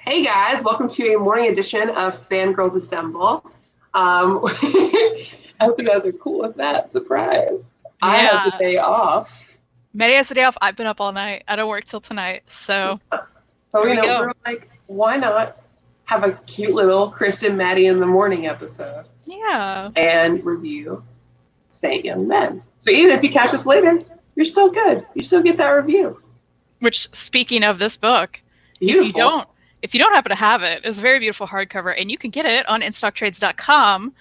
Hey guys, welcome to a morning edition of Fangirlz Assemble. I hope you guys are cool with that. Surprise. I have the Yeah. day off. Maddie has the day off. I've been up all night. I don't work till tonight. So So, there we we're go. like, why not have a cute little Kristan, Maddie in the morning episode Yeah. and review Saint Young Men. So even if you catch us later, you're still good. You still get that review. Which, speaking of this book, if you Beautiful. don't if you don't happen to have it, it's a very beautiful hardcover, and you can get it on instocktrades.com,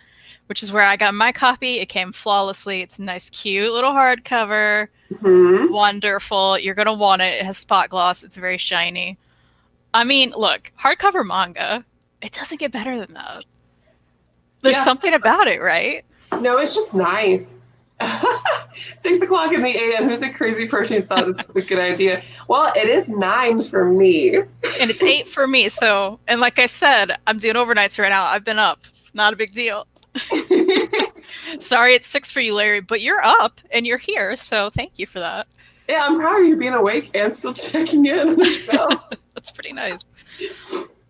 which is where I got my copy. It came flawlessly. It's a nice, cute little hardcover. Hmm. Wonderful. You're gonna want it. It has spot gloss. It's very shiny. I mean, look, hardcover manga. It doesn't get better than that. There's Yeah. something about it, right? No, it's just nice. 6 o'clock in the AM. Who's a crazy person who thought this was a good idea? Well, it is 9 for me. And it's 8 for me. So, and like I said, I'm doing overnights right now. I've been up. Not a big deal. Sorry, it's 6 for you, Larry, but you're up and you're here. So thank you for that. Yeah, I'm proud of you being awake and still checking in on the show. That's pretty nice.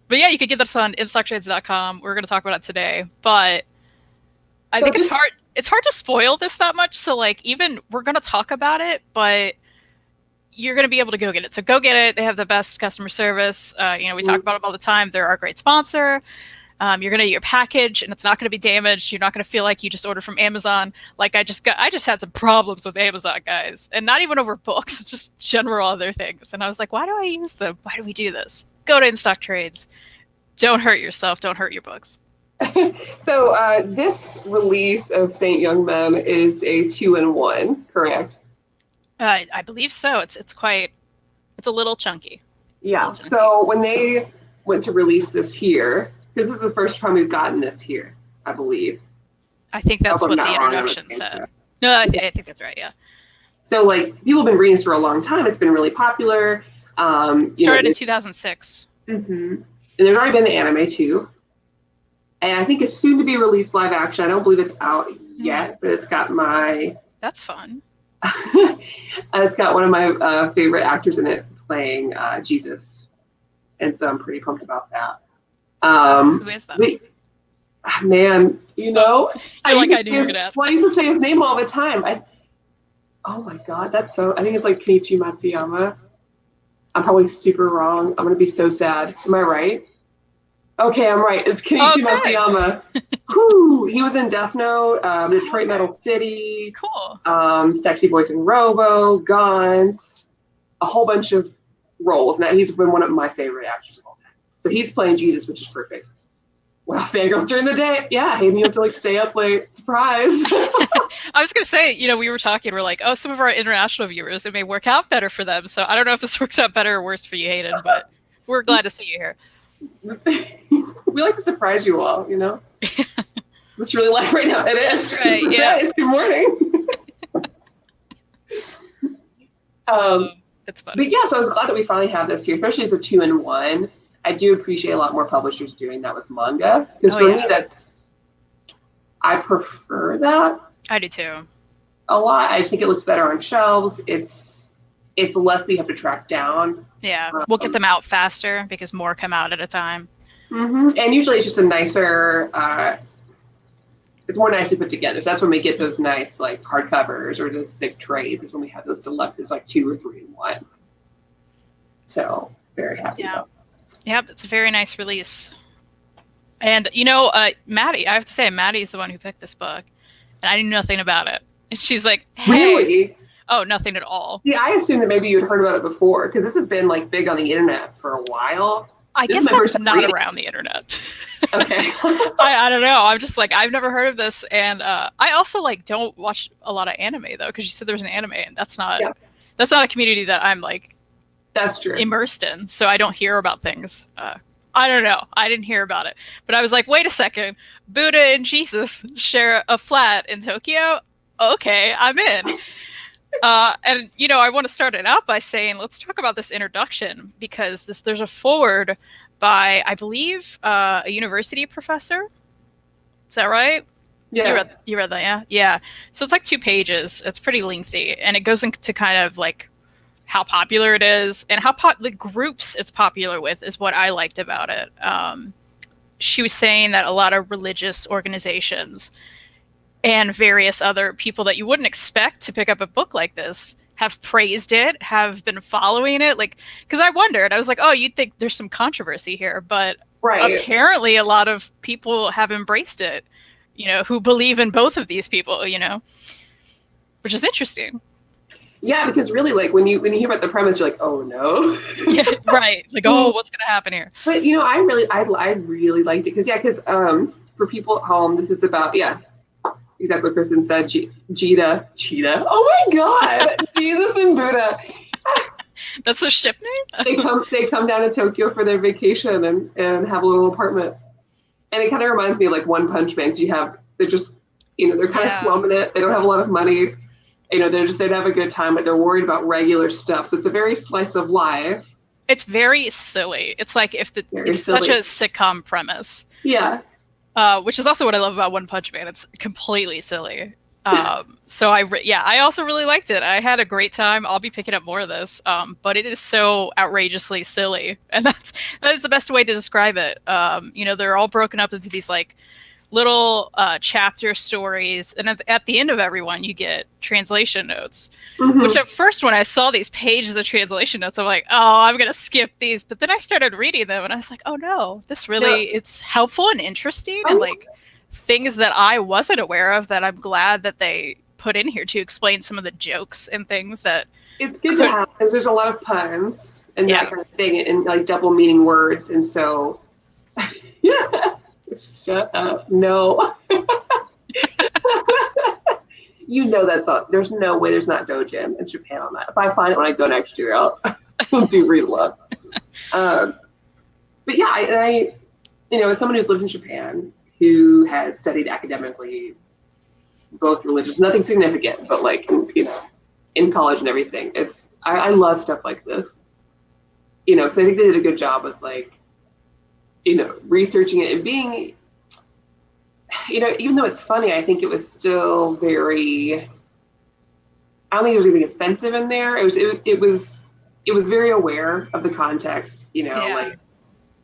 But yeah, you can get this on instocktrades.com. We're going to talk about it today, but I think it's hard. It's hard to spoil this that much. So like, even we're going to talk about it, but you're going to be able to go get it. So go get it. They have the best customer service. We talk about them all the time. They're our great sponsor. You're going to get your package and it's not going to be damaged. You're not going to feel like you just ordered from Amazon. Like I just had some problems with Amazon, guys, and not even over books, just general other things. And I was like, why do I use them? Why do we do this? Go to In-Stock Trades. Don't hurt yourself. Don't hurt your books. So this release of Saint Young Men is a 2-in-1, correct? I believe so. It's a little chunky. Yeah. So when they went to release this here, this is the first time we've gotten this here, I believe. I think that's what the introduction said. No, I think that's right. Yeah. So like people have been reading this for a long time. It's been really popular. Started in 2006. Mm-hmm. And there's already been an anime too. And I think it's soon to be released live action. I don't believe it's out yet, but it's got my... That's fun. It's got one of my favorite actors in it playing Jesus. And so I'm pretty pumped about that. Who is that? Man, I used to say his name all the time. Oh my God, that's so... I think it's like Kenichi Matsuyama. I'm probably super wrong. I'm going to be so sad. Am I right? Okay, I'm right. It's Kenichi Matsuyama. Whew, he was in Death Note, Detroit Metal City. Cool. Sexy Boys in Robo, Guns, a whole bunch of roles. Now he's been one of my favorite actors of all time. So he's playing Jesus, which is perfect. Wow, fangirls during the day. Yeah, hey, you have to stay up late. Surprise. I was gonna say, we were talking. We're like, oh, some of our international viewers, it may work out better for them. So I don't know if this works out better or worse for you, Hayden, but we're glad to see you here. We like to surprise you all, Is this really live right now? It is. That's right, yeah. It's good morning. It's fun. But yeah, so I was glad that we finally have this here, especially as a 2-in-1. I do appreciate a lot more publishers doing that with manga. Because for me, I prefer that. I do too. A lot. I think it looks better on shelves. It's less that you have to track down. Yeah, we'll get them out faster because more come out at a time. Mm-hmm. And usually it's just a nicer, it's more nicely put together. So that's when we get those nice like hardcovers or those thick trades is when we have those deluxes like 2 or 3-in-1. So very happy about that. Yep, it's a very nice release. And Maddie, I have to say, Maddie's the one who picked this book, and I knew nothing about it. And she's like, "Hey, really? Oh, nothing at all." Yeah, I assumed that maybe you'd heard about it before because this has been like big on the internet for a while. I guess I'm not around the internet. Okay. I don't know. I'm just like, I've never heard of this, and I also don't watch a lot of anime though, because you said there was an anime, and that's not a community that I'm like. That's true. Immersed in, so I don't hear about things. I don't know. I didn't hear about it, but I was like, wait a second, Buddha and Jesus share a flat in Tokyo. Okay, I'm in. And I want to start it out by saying, let's talk about this introduction because there's a foreword by, I believe, a university professor. Is that right? Yeah. You read that, yeah? Yeah. So it's like 2 pages. It's pretty lengthy, and it goes into kind of like how popular it is, and how the groups it's popular with is what I liked about it. She was saying that a lot of religious organizations and various other people that you wouldn't expect to pick up a book like this have praised it, have been following it. Like, because I wondered, I was like, oh, you'd think there's some controversy here, but apparently a lot of people have embraced it, you know, who believe in both of these people, you know, which is interesting. Yeah, because really, like, when you hear about the premise, you're like, oh no. Yeah, right. Like, oh, what's gonna happen here? But you know, I really liked it because for people at home, this is about exactly what Kristan said. Cheetah. Oh my God, Jesus and Buddha. That's a ship name. They come down to Tokyo for their vacation and have a little apartment, and it kind of reminds me of like One Punch Man. They're just, you know, they're kind of slumming it. They don't have a lot of money. You know, they'd have a good time, but they're worried about regular stuff. So it's a very slice of life. It's very silly. It's like it's such a sitcom premise. Yeah. Which is also what I love about One Punch Man. It's completely silly. So I also really liked it. I had a great time. I'll be picking up more of this. But it is so outrageously silly, and that is the best way to describe it. You know, they're all broken up into these like little chapter stories, and at the end of every one you get translation notes, which at first when I saw these pages of translation notes, I'm like, oh, I'm gonna skip these, but then I started reading them and I was like, oh no, this really it's helpful and interesting, and like things that I wasn't aware of that I'm glad that they put in here to explain some of the jokes and things that it's good to have, because there's a lot of puns and that kind of thing, and like double meaning words, and so shut up. No. You know that's all. There's no way there's not dojin in Japan on that. If I find it when I go next year, I'll do read along. But yeah, I you know, as someone who's lived in Japan, who has studied academically both religious, nothing significant, but like, you know, in college and everything, I love stuff like this. You know, because I think they did a good job with like, you know, researching it and being, you know, even though it's funny, I think it was still very, I don't think there was anything offensive in there. It was very aware of the context, you know, like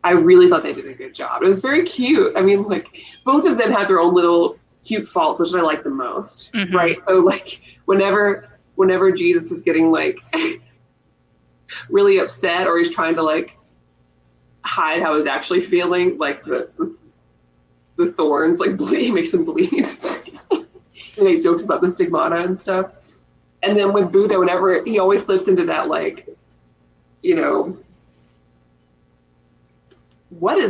I really thought they did a good job. It was very cute. I mean, like both of them have their own little cute faults, which I like the most, right? So like whenever Jesus is getting like really upset, or he's trying to like hide how he's actually feeling, like the thorns like bleed, makes him bleed. And he jokes about the stigmata and stuff. And then with Buddha, whenever he always slips into that, like, you know,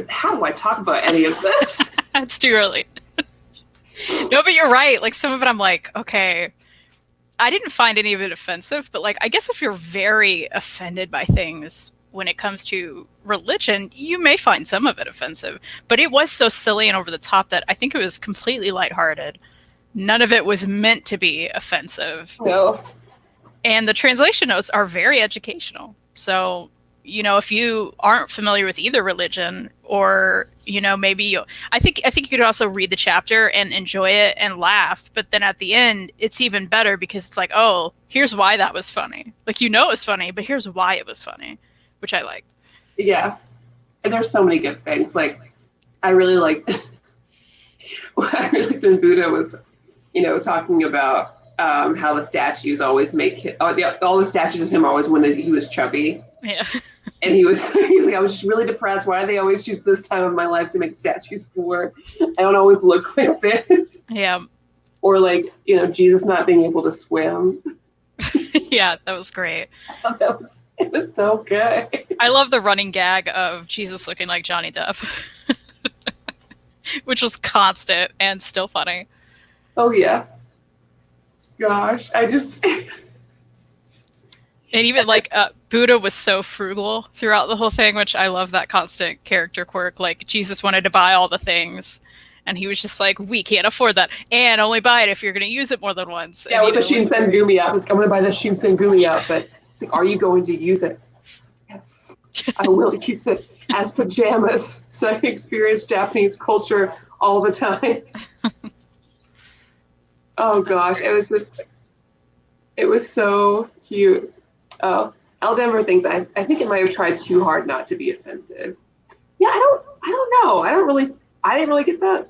how do I talk about any of this? It's too early. No, but you're right. Like some of it I'm like, okay, I didn't find any of it offensive, but like I guess if you're very offended by things when it comes to religion, you may find some of it offensive, but it was so silly and over the top that I think it was completely lighthearted. None of it was meant to be offensive. No. And the translation notes are very educational. So, you know, if you aren't familiar with either religion, or, you know, maybe I think you could also read the chapter and enjoy it and laugh, but then at the end it's even better because it's like, oh, here's why that was funny. Like, you know, it was funny, but here's why it was funny, which I liked. Yeah. And there's so many good things. Like, I really liked when Buddha was, you know, talking about how the statues always make all the statues of him always when he was chubby. Yeah. And he's like, I was just really depressed. Why do they always choose this time of my life to make statues for? I don't always look like this. Yeah. Or like, you know, Jesus not being able to swim. Yeah, that was great. I thought it was so good. I love the running gag of Jesus looking like Johnny Depp, which was constant and still funny. Oh yeah. Gosh, I just. And even like Buddha was so frugal throughout the whole thing, which I love that constant character quirk. Like Jesus wanted to buy all the things, and he was just like, we can't afford that, and only buy it if you're going to use it more than once. Yeah, and, with the Shinsengumi outfit. I'm going to buy the Shinsengumi outfit. Like, are you going to use it? Yes, I will use it as pajamas, so I can experience Japanese culture all the time. Oh gosh, it was so cute. Oh, Elle Denver thinks I think it might have tried too hard not to be offensive. Yeah, I don't know. I didn't really get that.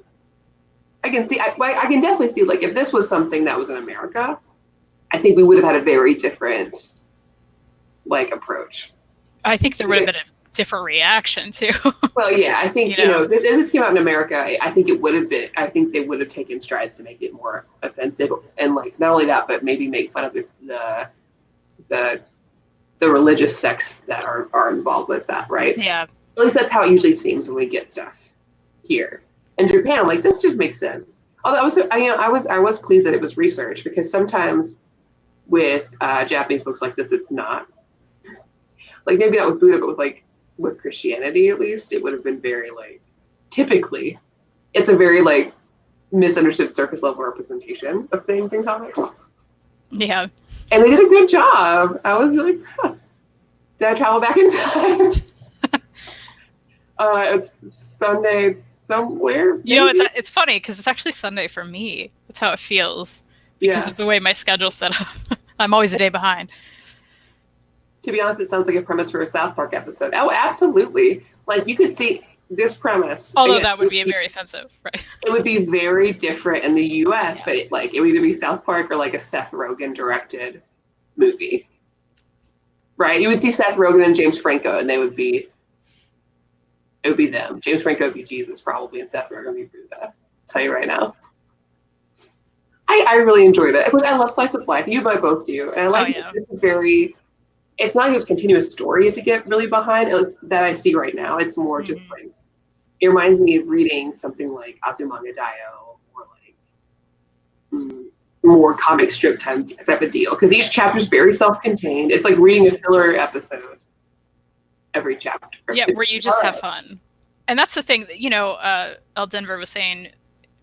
I can can definitely see, like, if this was something that was in America, I think we would have had a very different, like, approach. I think there would have been a different reaction too. Well, yeah, I think, if this came out in America, I think it would have been, I think they would have taken strides to make it more offensive. And, like, not only that, but maybe make fun of the religious sects that are involved with that, right? Yeah. At least that's how it usually seems when we get stuff here. In Japan, I'm like, this just makes sense. Although I was pleased that it was research, because sometimes with Japanese books like this, it's not. Like, maybe not with Buddha, but with Christianity, at least, it would have been very, like, typically, it's a very, like, misunderstood surface level representation of things in comics. Yeah. And they did a good job. I was really proud. Did I travel back in time? It's Sunday somewhere. Maybe? It's funny because it's actually Sunday for me. That's how it feels because of the way my schedule's set up. I'm always a day behind. To be honest, it sounds like a premise for a South Park episode. Oh, absolutely. Like, you could see this premise. Although that would be very offensive, right? It would be very different in the US, but it would either be South Park or, like, a Seth Rogen directed movie. Right? You would see Seth Rogen and James Franco, and it would be them. James Franco would be Jesus, probably, and Seth Rogen would be Buddha. I'll tell you right now. I really enjoyed it. Of course, I love slice of life. You and I both do. And I like this is very, it's not this continuous story to get really behind that I see right now. It's more just like, it reminds me of reading something like Azumanga Daioh, or like more comic strip type of deal. Because each chapter is very self-contained. It's like reading a filler episode every chapter. Yeah, where you just have fun. And that's the thing that, Elle Denver was saying,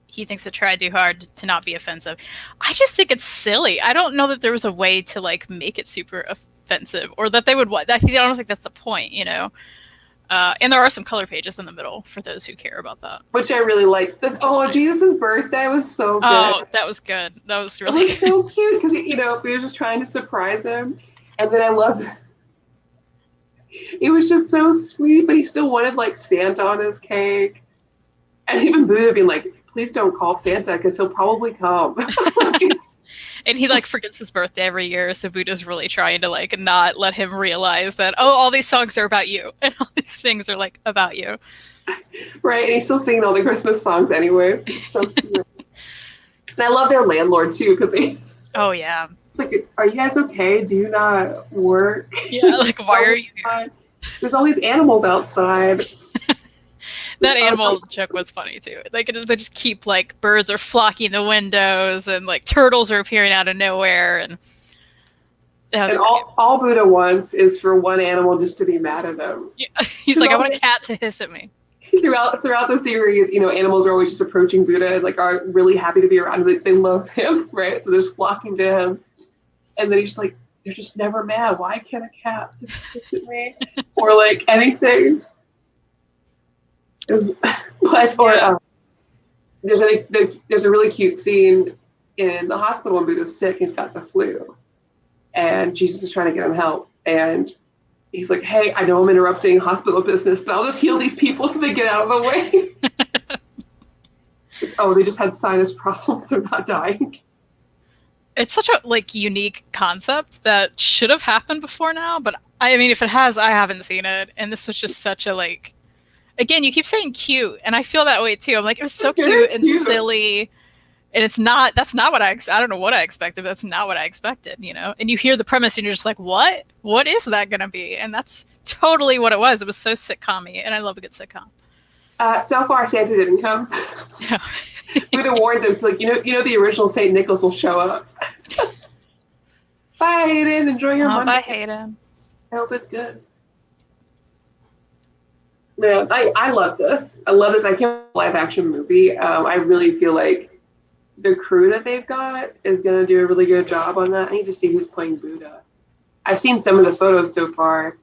he thinks it tried too hard to not be offensive. I just think it's silly. I don't know that there was a way to, like, make it super offensive, or that they would I don't think that's the point, And there are some color pages in the middle for those who care about that. Which I really liked. Nice. Jesus' birthday was so good. Oh, that was good. That was really good. So cute, because, he was just trying to surprise him. And then I love it was just so sweet, but he still wanted, like, Santa on his cake. And even Buddha being like, please don't call Santa, because he'll probably come. And he, like, forgets his birthday every year, so Buddha's really trying to, like, not let him realize that, all these songs are about you, and all these things are, like, about you. Right, and he's still singing all the Christmas songs anyways. So cute. And I love their landlord, too, because he... Oh, yeah. Like, are you guys okay? Do you not work? Yeah, like, why are you here? There's all these animals outside. That animal joke was funny too. Like, they just keep, like, birds are flocking the windows, and, like, turtles are appearing out of nowhere, and all Buddha wants is for one animal just to be mad at him. Yeah. He's like, I want a cat to hiss at me. Throughout the series, animals are always just approaching Buddha and, like, are really happy to be around him. They love him, right? So they're just flocking to him, and then he's just like, they're just never mad. Why can't a cat just hiss at me or, like, anything? There's a really cute scene in the hospital when Buddha's sick. He's got the flu, and Jesus is trying to get him help. And he's like, "Hey, I know I'm interrupting hospital business, but I'll just heal these people so they get out of the way." They just had sinus problems; they're not dying. It's such a, like, unique concept that should have happened before now. But I mean, if it has, I haven't seen it, and this was just such a, like. Again, you keep saying cute, and I feel that way too. I'm like, it was so cute and silly, and that's not what I don't know what I expected, but that's not what I expected, And you hear the premise, and you're just like, what? What is that going to be? And that's totally what it was. It was so sitcom-y, and I love a good sitcom. So far, Santa didn't come. Yeah. Buddha warned him, to, like, the original St. Nicholas will show up. Bye, Hayden. Enjoy your Monday. Bye, Hayden. I hope it's good. Man, I love this. I love this. I can't live action movie. I really feel like the crew that they've got is going to do a really good job on that. I need to see who's playing Buddha. I've seen some of the photos so far,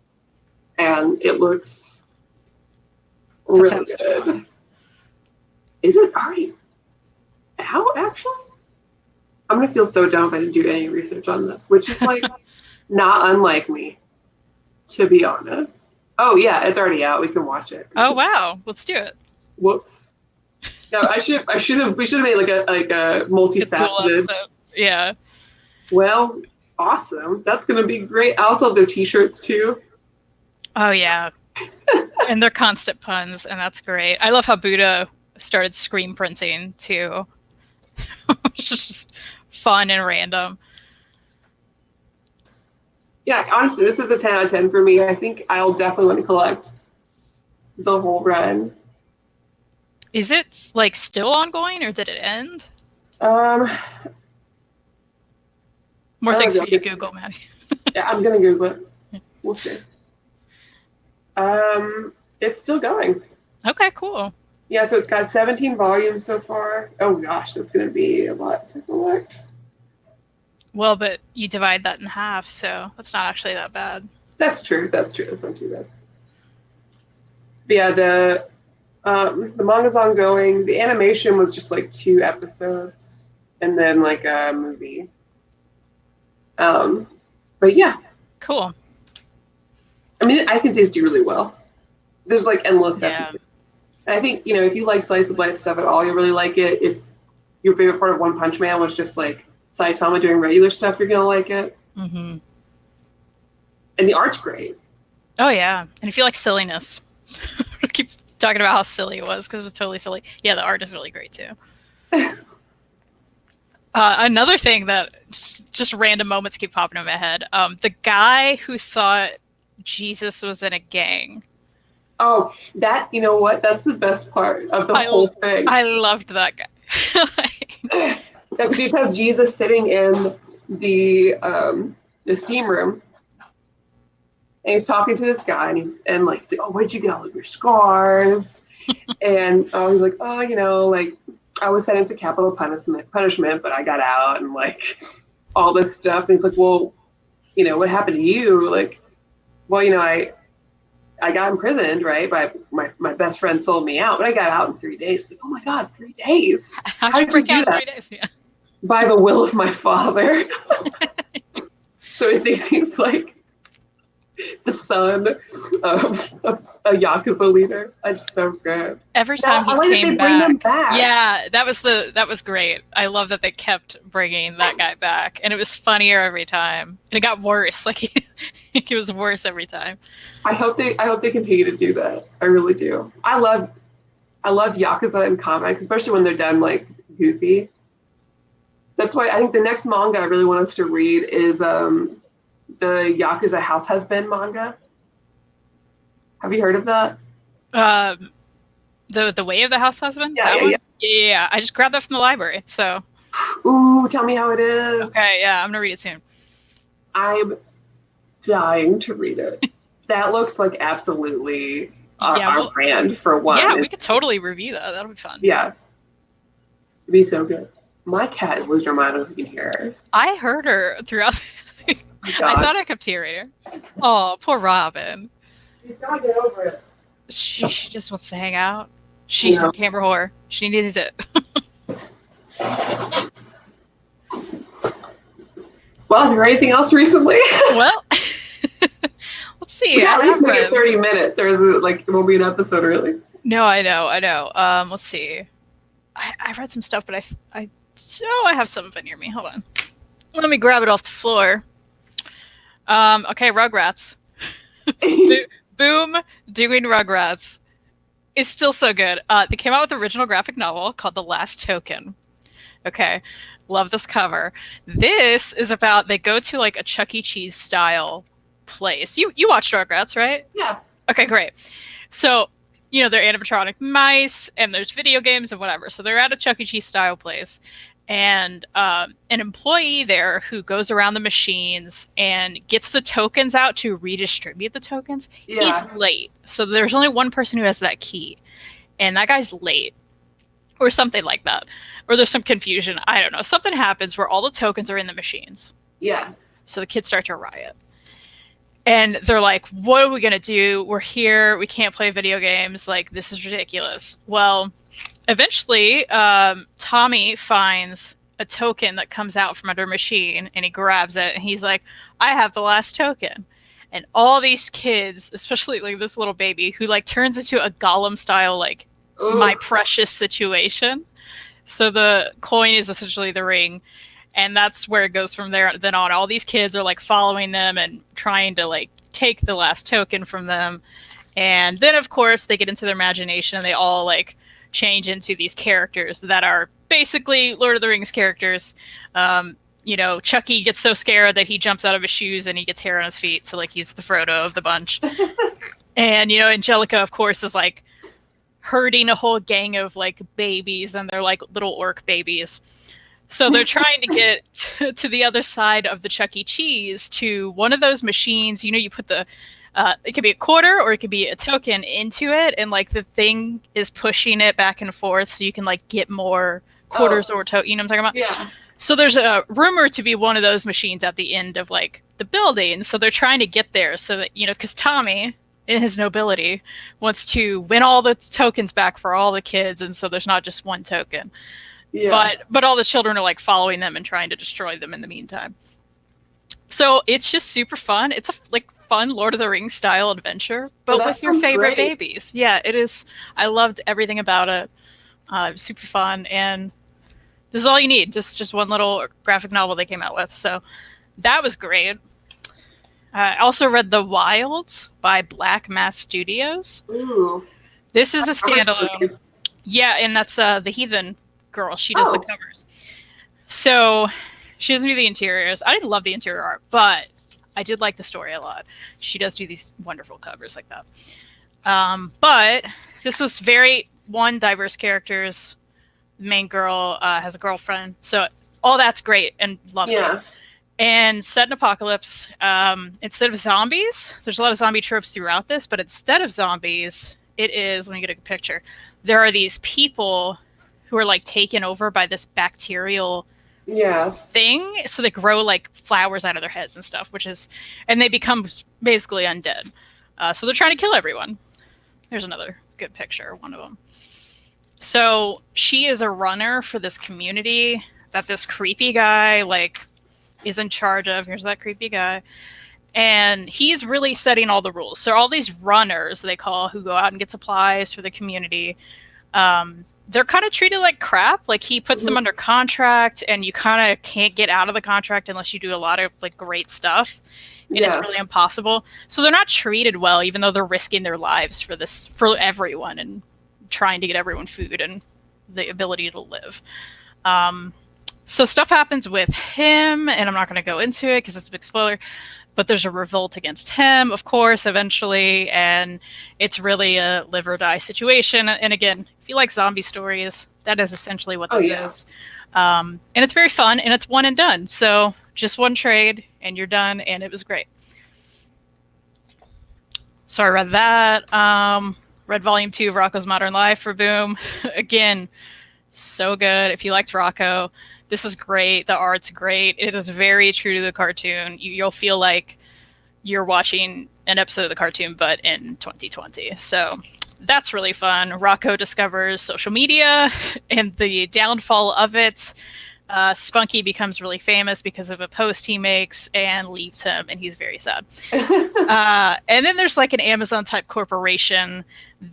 and it looks really good. Is it already out, actually? I'm going to feel so dumb if I didn't do any research on this, which is, like, not unlike me. to be honest. Oh yeah, it's already out. We can watch it. Oh wow, let's do it. Whoops. No, we should have made like a multifaceted. Yeah. Well, awesome. That's gonna be great. I also have their t-shirts too. Oh yeah. And they're constant puns, and that's great. I love how Buddha started screen printing too. It's just fun and random. Yeah, honestly, this is a 10 out of 10 for me. I think I'll definitely want to collect the whole run. Is it like still ongoing, or did it end? More things for you to Google, Maddie. Yeah, I'm gonna Google it. We'll see. It's still going. Okay, cool. Yeah, so it's got 17 volumes so far. Oh gosh, that's gonna be a lot to collect. Well, but you divide that in half, so that's not actually that bad. That's true. That's true. That's not too bad. But yeah, the manga's ongoing. The animation was just like 2 episodes, and then like a movie. But yeah, cool. I mean, I think these do really well. There's like endless episodes. And I think, if you like slice of life stuff at all, you'll really like it. If your favorite part of One Punch Man was just like Saitama doing regular stuff, you're gonna like it. Mm-hmm. And the art's great. Oh yeah, and if you like silliness, I keep talking about how silly it was because it was totally silly. Yeah, the art is really great too. Another thing that just random moments keep popping in my head. The guy who thought Jesus was in a gang. Oh, that, you know what? That's the best part of the whole thing. I loved that guy. You just have Jesus sitting in the steam room, and he's talking to this guy, and he's like, oh, where'd you get all of your scars? And he's like, oh, like I was sentenced to capital punishment, but I got out, and like all this stuff. And he's like, well, what happened to you? Like, well, I got imprisoned, right? But my best friend sold me out, but I got out in 3 days. Like, oh my God, 3 days! How did you break out in 3 days? Yeah. By the will of my father. So he thinks he's like the son of a Yakuza leader. That's so good. Every time he came back. Yeah, that was great. I love that they kept bringing that guy back, and it was funnier every time, and it got worse. Like he was worse every time. I hope they continue to do that. I really do. I love Yakuza in comics, especially when they're done like goofy. That's why I think the next manga I really want us to read is the Yakuza House Husband manga. Have you heard of that? The Way of the House Husband? Yeah. I just grabbed that from the library. So. Ooh, tell me how it is. Okay, yeah, I'm gonna read it soon. I'm dying to read it. That looks like absolutely our brand for one. Yeah, we could totally review that. That'll be fun. Yeah. It'd be so good. My cat is losing her mind if you can hear her. I heard her throughout. I thought I kept hearing her. Oh, poor Robin. She's gotta get over it. She just wants to hang out. She's a camera whore. She needs it. Well, have you read anything else recently? Well, let's see. Yeah, at least make it 30 minutes, or is it like it won't be an episode really? No, I know. Let's see. I read some stuff, but I have some of it near me. Hold on. Let me grab it off the floor. Okay, Rugrats. Boom, doing Rugrats is still so good. They came out with an original graphic novel called The Last Token. Okay, love this cover. This is about, they go to like a Chuck E. Cheese style place. You watched Rugrats, right? Yeah. Okay, great. So, they're animatronic mice, and there's video games and whatever. So they're at a Chuck E. Cheese style place. And an employee there who goes around the machines and gets the tokens out to redistribute the tokens, he's late. So there's only one person who has that key. And that guy's late. Or something like that. Or there's some confusion. I don't know. Something happens where all the tokens are in the machines. Yeah. So the kids start to riot. And they're like, what are we going to do? We're here. We can't play video games. Like, this is ridiculous. Well, eventually, Tommy finds a token that comes out from under a machine, and he grabs it, and he's like, I have the last token. and all these kids, especially like this little baby who like turns into a Gollum style like my precious situation. So the coin is essentially the ring, and that's where it goes from there then on. All these kids are like following them and trying to like take the last token from them. And then of course they get into their imagination and they all like change into these characters that are basically Lord of the Rings characters. You know, Chucky gets so scared that he jumps out of his shoes and he gets hair on his feet. So like he's the Frodo of the bunch. And, you know, Angelica, of course, is like herding a whole gang of like babies, and they're like little orc babies. So they're trying to get to the other side of the Chuck E. Cheese to one of those machines. You know, you put the, it could be a quarter or it could be a token into it. And like the thing is pushing it back and forth so you can like get more quarters or token. You know what I'm talking about? Yeah. So there's a rumor to be one of those machines at the end of like the building. So they're trying to get there so that, you know, because Tommy, in his nobility, wants to win all the tokens back for all the kids. And so there's not just one token. Yeah. But all the children are like following them and trying to destroy them in the meantime. So it's just super fun. It's a like fun Lord of the Rings style adventure, but with your favorite babies. Yeah, it is. I loved everything about it. It was super fun, and this is all you need. Just one little graphic novel they came out with. So that was great. I also read The Wilds by Black Mass Studios. Ooh. This is a standalone. Yeah, and that's the Heathen girl. She does the covers. So she doesn't do the interiors. I didn't love the interior art, but I did like the story a lot. She does do these wonderful covers like that. But this was very diverse characters. The main girl has a girlfriend, so all that's great and lovely. Yeah. And set in apocalypse, instead of zombies, there's a lot of zombie tropes throughout this, but instead of zombies, it is, let me get a picture, there are these people who are like taken over by this bacterial thing. So they grow like flowers out of their heads and stuff, and they become basically undead. So they're trying to kill everyone. There's another good picture, one of them. So she is a runner for this community that this creepy guy like is in charge of. Here's that creepy guy. And he's really setting all the rules. So all these runners, they call, who go out and get supplies for the community, they're kind of treated like crap. Like he puts them under contract, and you kind of can't get out of the contract unless you do a lot of like great stuff. And it's really impossible. So they're not treated well, even though they're risking their lives for everyone and trying to get everyone food and the ability to live. So stuff happens with him, and I'm not going to go into it because it's a big spoiler, but there's a revolt against him, of course, eventually, and it's really a live or die situation. And again, if you like zombie stories, that is essentially what this is. And it's very fun, and it's one and done. So just one trade, and you're done, and it was great. So I read that. Read Volume 2 of Rocco's Modern Life for Boom. Again, so good. If you liked Rocco, this is great. The art's great. It is very true to the cartoon. You'll feel like you're watching an episode of the cartoon, but in 2020. So that's really fun. Rocco discovers social media and the downfall of it. Spunky becomes really famous because of a post he makes and leaves him, and he's very sad. And then there's like an Amazon type corporation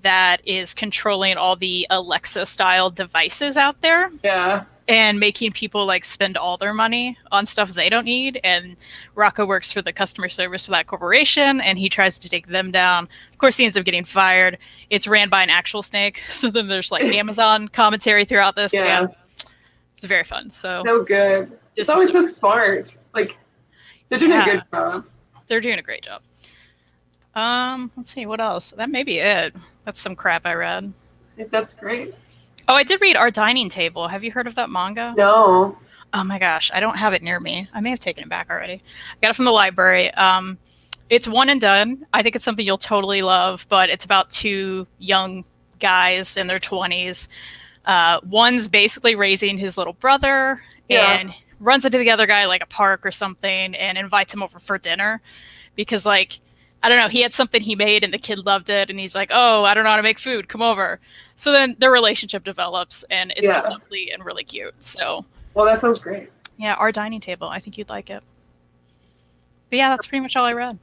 that is controlling all the Alexa style devices out there. Yeah. And making people like spend all their money on stuff they don't need. And Rocco works for the customer service for that corporation, and he tries to take them down. Of course, he ends up getting fired. It's ran by an actual snake. So then there's like Amazon commentary throughout this. Yeah. It's very fun. So good. It's always so smart. Like they're doing a good job. They're doing a great job. Let's see, what else? That may be it. That's some crap I read. That's great. Oh, I did read Our Dining Table. Have you heard of that manga? No. Oh my gosh, I don't have it near me. I may have taken it back already. I got it from the library. It's one and done. I think it's something you'll totally love, but it's about two young guys in their 20s. One's basically raising his little brother and runs into the other guy like a park or something and invites him over for dinner because like, I don't know, he had something he made and the kid loved it and he's like, oh, I don't know how to make food, come over. So then their relationship develops and it's lovely and really cute. So well, that sounds great. Yeah, Our Dining Table. I think you'd like it. But yeah, that's pretty much all I read.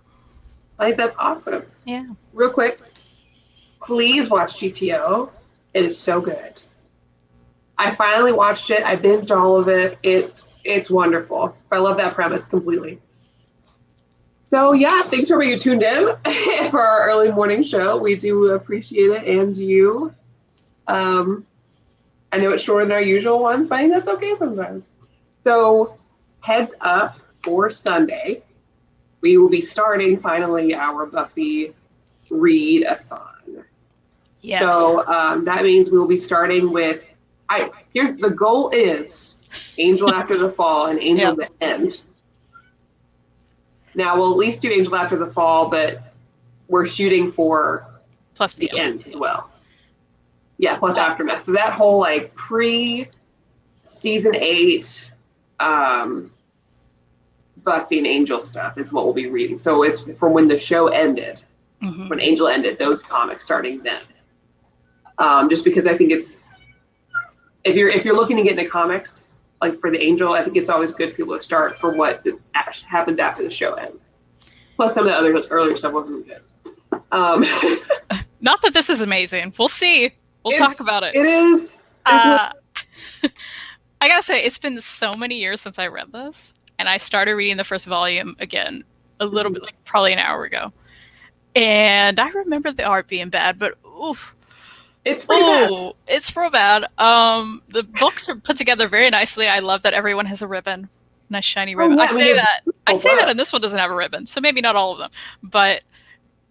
I think that's awesome. Yeah. Real quick, please watch GTO. It is so good. I finally watched it. I binged all of it. It's wonderful. I love that premise completely. So yeah, thanks for being tuned in for our early morning show. We do appreciate it, and you. I know it's shorter than our usual ones, but I think that's okay sometimes. So heads up for Sunday, we will be starting finally our Buffy read-a-thon. Yes. So that means we will be starting with, here's the goal is Angel After the Fall and Angel the End. Now we'll at least do Angel After the Fall, but we're shooting for plus the end as well. Yeah, plus Aftermath. So that whole like pre-season 8 Buffy and Angel stuff is what we'll be reading. So it's from when the show ended, when Angel ended, those comics starting then. Just because I think it's, if you're looking to get into comics, like for the Angel, I think it's always good for people to start for what happens after the show ends. Plus some of the other earlier stuff wasn't good. Not that this is amazing. We'll see. We'll talk about it. It is. I gotta say, it's been so many years since I read this, and I started reading the first volume again a little bit, like probably an hour ago. And I remember the art being bad, but oof. It's pretty bad. It's real bad. The books are put together very nicely. I love that everyone has a ribbon. Nice shiny ribbon. Yeah, I say that, and this one doesn't have a ribbon, so maybe not all of them. But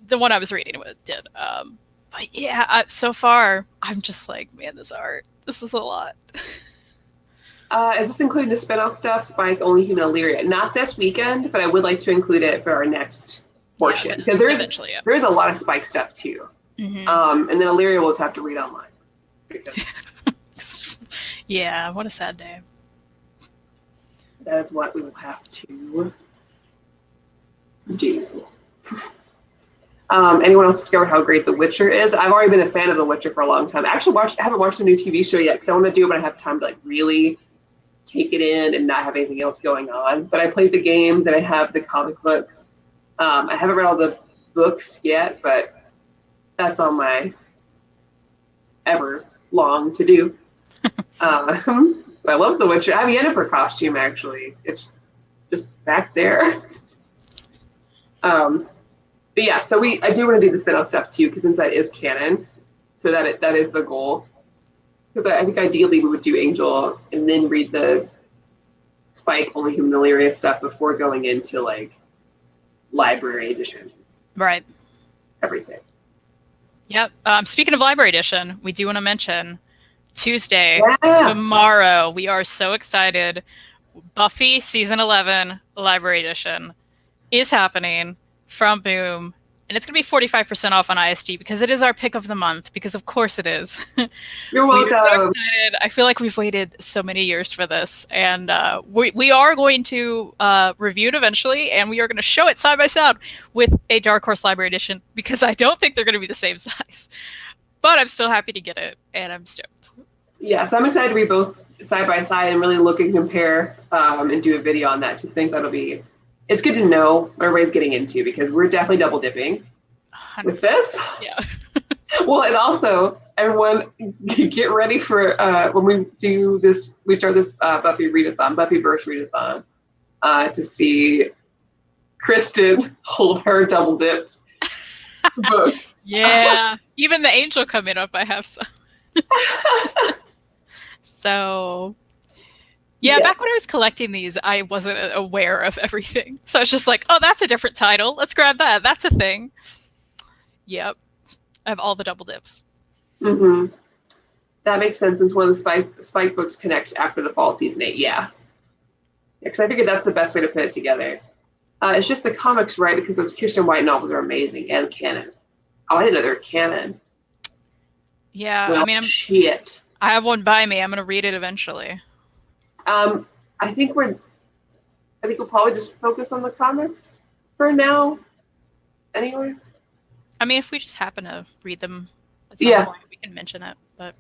the one I was reading did. But yeah, so far, I'm just like, man, this art. This is a lot. Is this including the spin-off stuff? Spike, Only Human, Illyria. Not this weekend, but I would like to include it for our next portion. Because there is a lot of Spike stuff, too. And then Illyria will just have to read online. Yeah, what a sad day. That is what we will have to do. Anyone else discovered how great The Witcher is? I've already been a fan of The Witcher for a long time. I actually haven't watched the new TV show yet because I want to do it when I have time to like really take it in and not have anything else going on. But I played the games and I have the comic books. I haven't read all the books yet, but that's on my ever long to do. I love The Witcher. I have Yennefer costume actually. It's just back there. But yeah, so I do want to do the spin-off stuff too, because since that is canon, so that is the goal. Because I think ideally we would do Angel and then read the Spike, Only Human, Illyria stuff before going into like library edition. Right. Everything. Yep. Speaking of library edition, we do want to mention Tuesday, tomorrow. We are so excited. Buffy season 11 library edition is happening from Boom, and it's going to be 45% off on ISD because it is our pick of the month, because of course it is. You're welcome. So excited. I feel like we've waited so many years for this, and we are going to review it eventually, and we are going to show it side by side with a Dark Horse library edition, because I don't think they're going to be the same size. But I'm still happy to get it, and I'm stoked. Yeah, so I'm excited to read both side by side and really look and compare and do a video on that too. I think that'll be, it's good to know what everybody's getting into, because we're definitely double dipping 100%. With this. Yeah. Well, and also everyone get ready for when we do this, we start this Buffy readathon, Buffyverse readathon, to see Kristan hold her double dipped books. Yeah. Even the Angel coming up, I have some. So yeah, back when I was collecting these, I wasn't aware of everything. So it's just like, oh, that's a different title. Let's grab that. That's a thing. Yep. I have all the double dips. Mm-hmm. That makes sense, since one of the Spike books connects after the fall season 8. Yeah. Because I figured that's the best way to put it together. It's just the comics, right? Because those Kirsten White novels are amazing and canon. Oh, I didn't know they were canon. Yeah, well, I mean, shit. I have one by me. I'm going to read it eventually. I think we'll probably just focus on the comics for now. Anyways. I mean, if we just happen to read them at some point, we can mention it. But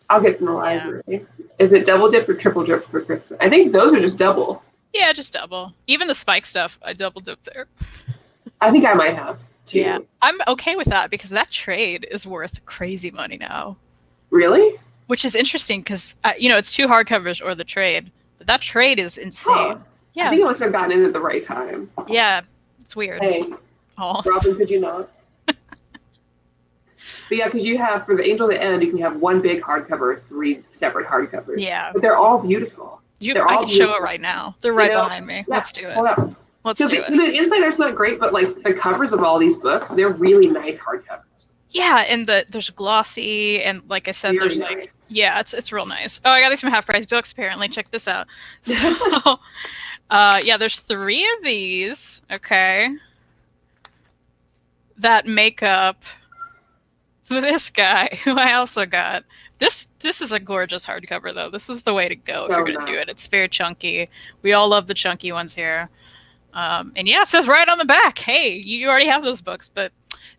I'll get from the library. Yeah. Is it double dip or triple dip for Kristan? I think those are just double. Yeah, just double. Even the Spike stuff, I double dipped there. I think I might have. too. Yeah, I'm okay with that because that trade is worth crazy money now. Really? Which is interesting because, it's 2 hardcovers or the trade, but that trade is Huh. insane. I Yeah. think I must have gotten in at the right time. Yeah. It's weird. Hey, Oh. Robin, could you not? But yeah, because you have, for the Angel of the End, you can have 1 big hardcover, 3 separate hardcovers. Yeah. But they're all beautiful. I can show it right now. They're right behind me. Yeah, Let's do it. hold up. Let's do it. The inside art's not great, but like the covers of all these books, they're really nice hardcovers. Yeah, and there's glossy, and like I said, Very there's nice. like, yeah, it's real nice. Oh, I got these from Half Price Books, apparently. Check this out. So, yeah, there's 3 of these, okay, that make up this guy, who I also got. This is a gorgeous hardcover, though. This is the way to go if you're going to do it. It's very chunky. We all love the chunky ones here. And yeah, it says right on the back, hey, you already have those books, but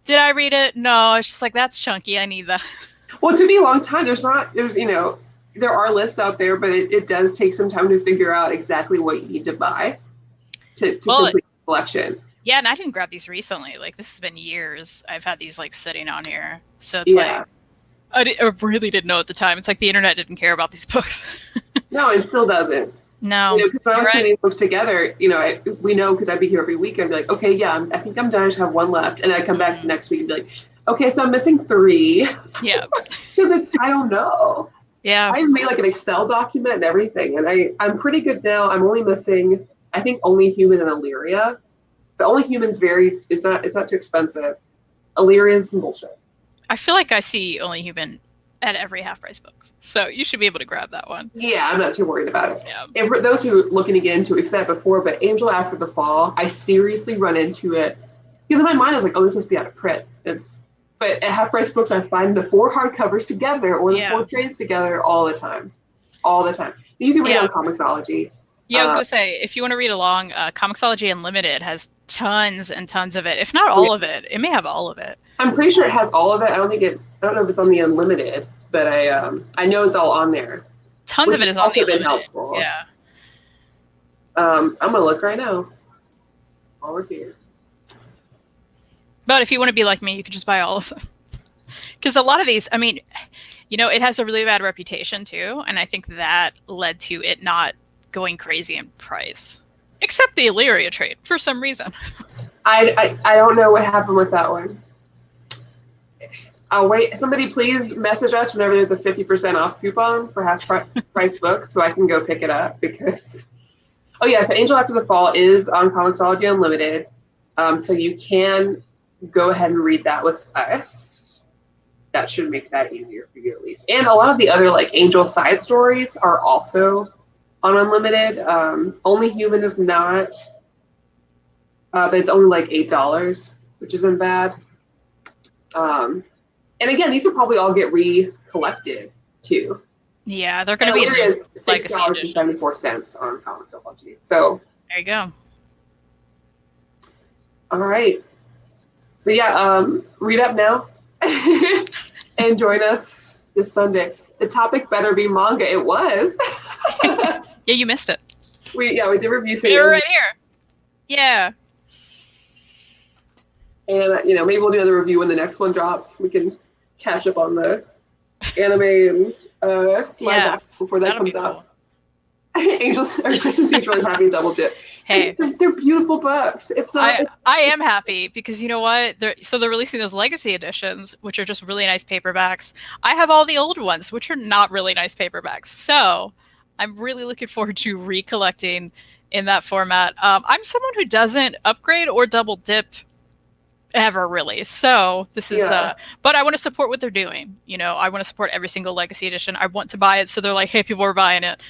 did I read it? No, it's just like, that's chunky. I need that. Well, it took me a long time. There are lists out there, but it does take some time to figure out exactly what you need to buy to complete the collection. Yeah, and I didn't grab these recently. Like, this has been years. I've had these like sitting on here. So it's like, I really didn't know at the time. It's like the internet didn't care about these books. No, it still doesn't. No. Because when I was putting these books together, we know because I'd be here every week. I'd be like, okay, yeah, I think I'm done. I just have 1 left. And I'd come back next week and be like, okay, so I'm missing 3. Yeah. Because I don't know. Yeah. I made like an Excel document and everything. And I'm pretty good now. I'm only missing, I think, Only Human and Illyria. But Only Human's it's not too expensive. Illyria's some bullshit. I feel like I see Only Human at every Half Price Books, so you should be able to grab that one. Yeah, I'm not too worried about it. Yeah. And for those who are looking to get into it, we've said it before, but Angel After the Fall, I seriously run into it because in my mind I was like, oh, this must be out of print. But at Half Price Books, I find the 4 hardcovers together or the 4 trades together all the time. You can read on Comixology. Yeah, I was going to say, if you want to read along, Comixology Unlimited has tons and tons of it. If not all of it, it may have all of it. I'm pretty sure it has all of it. I don't know if it's on the Unlimited, but I know it's all on there. Tons of it is also been helpful. Yeah. I'm gonna look right now. While we're here. But if you want to be like me, you could just buy all of them. Because a lot of these, I mean, it has a really bad reputation too, and I think that led to it not going crazy in price. Except the Illyria trade, for some reason. I don't know what happened with that one. I'll wait. Somebody please message us whenever there's a 50% off coupon for Half Price Books so I can go pick it up because... Oh yeah, so Angel After the Fall is on Comixology Unlimited. So you can go ahead and read that with us. That should make that easier for you at least. And a lot of the other like Angel side stories are also on Unlimited. Only Human is not, but it's only like $8, which isn't bad. And again, these will probably all get recollected too. Yeah, they're going to be in these $6.74 on Comixology. So there you go. All right. So yeah, read up now and join us this Sunday. The topic better be manga. It was. Yeah, you missed it. We did review. We were right here. Yeah. And maybe we'll do another review when the next one drops. We can catch up on the anime and live action before that comes out. Angels, Kristan seems really happy to double dip. Hey, they're beautiful books. It's not. I am happy because you know what? They're releasing those legacy editions, which are just really nice paperbacks. I have all the old ones, which are not really nice paperbacks. So I'm really looking forward to recollecting in that format. I'm someone who doesn't upgrade or double dip ever really. So this is but I want to support what they're doing. I want to support every single legacy edition. I want to buy it so they're like, hey, people are buying it.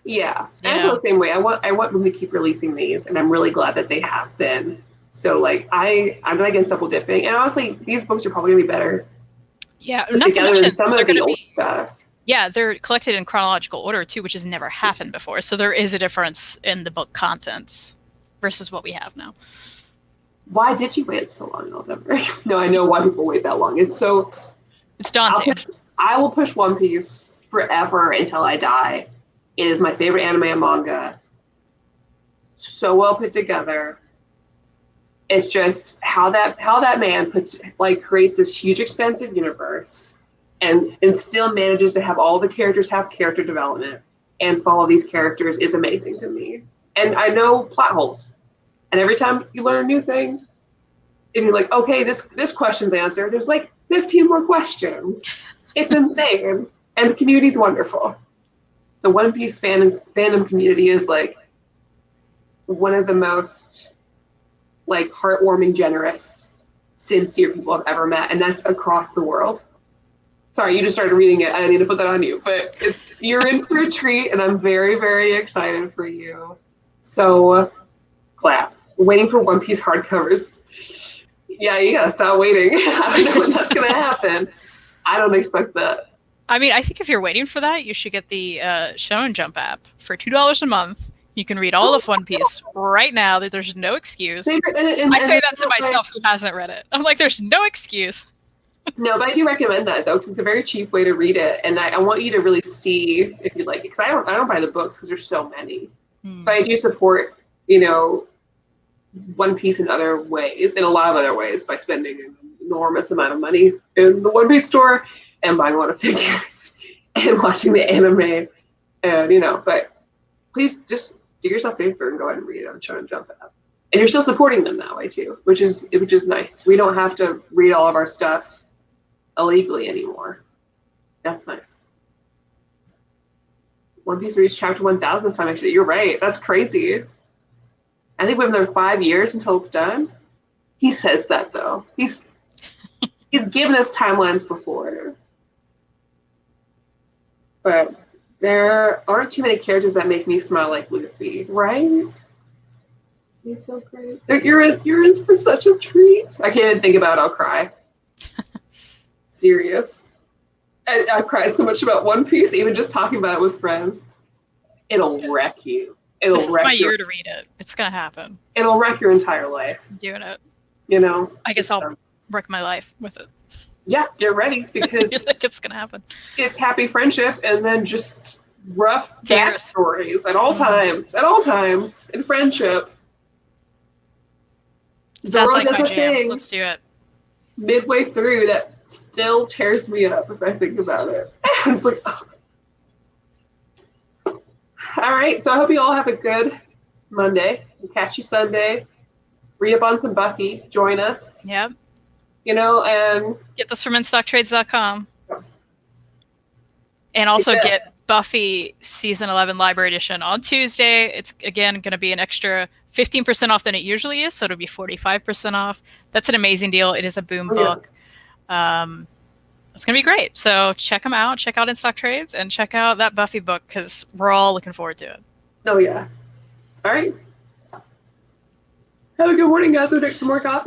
Yeah. And I feel the same way. I want them to keep releasing these, and I'm really glad that they have been. So like I'm not against double dipping. And honestly, these books are probably gonna be better. Yeah, not to mention some of the old stuff. Yeah, they're collected in chronological order too, which has never happened before. So there is a difference in the book contents versus what we have now. Why did you wait so long, November? No, I know why people wait that long. It's daunting. I will push One Piece forever until I die. It is my favorite anime and manga. So well put together. It's just how that man creates this huge expansive universe and still manages to have all the characters have character development and follow these characters is amazing to me. And I know plot holes. And every time you learn a new thing, and you're like, okay, this question's answered, there's like 15 more questions. It's insane. And the community's wonderful. The One Piece fandom community is like one of the most like heartwarming, generous, sincere people I've ever met, and that's across the world. Sorry, you just started reading it. I didn't need to put that on you, but you're in for a treat, and I'm very, very excited for you. So, clap. Waiting for One Piece hardcovers. Yeah, you gotta stop waiting. I don't know when that's gonna happen. I don't expect that. I mean, I think if you're waiting for that, you should get the Shonen Jump app for $2 a month. You can read all of One Piece right now. There's no excuse. I say that to myself who hasn't read it. I'm like, there's no excuse. No, but I do recommend that though, because it's a very cheap way to read it, and I want you to really see if you like it. Because I don't buy the books because there's so many, but I do support One Piece in other ways, in a lot of other ways, by spending an enormous amount of money in the One Piece store and buying a lot of figures and watching the anime, and but please just do yourself a favor and go ahead and read it on Shonen Jump app. And you're still supporting them that way too, which is nice. We don't have to read all of our stuff illegally anymore. That's nice. One Piece reached chapter 1000 this time. Actually, you're right. That's crazy. I think we have another 5 years until it's done. He says that though. He's given us timelines before. But there aren't too many characters that make me smile like Luffy, right? He's so great. You're in for such a treat. I can't even think about it. I'll cry. Serious. I've cried so much about One Piece, even just talking about it with friends. It'll wreck you. This is my year to read it. It's gonna happen. It'll wreck your entire life. I'm doing it. I guess I'll wreck my life with it. Yeah, get ready because it's gonna happen. It's happy friendship and then just rough backstories at all times. At all times in friendship. Sounds like my jam. Let's do it. Midway through, that still tears me up if I think about it. It's like, oh. All right, so I hope you all have a good Monday. We'll catch you Sunday. Read up on some Buffy. Join us. Yep. And get this from InStockTrades.com. And also get Buffy Season 11 Library Edition on Tuesday. It's, again, going to be an extra 15% off than it usually is, so it'll be 45% off. That's an amazing deal. It is a boom book. It's going to be great. So check them out. Check out In Stock Trades and check out that Buffy book because we're all looking forward to it. Oh, yeah. All right. Have a good morning, guys. We'll drink some more coffee.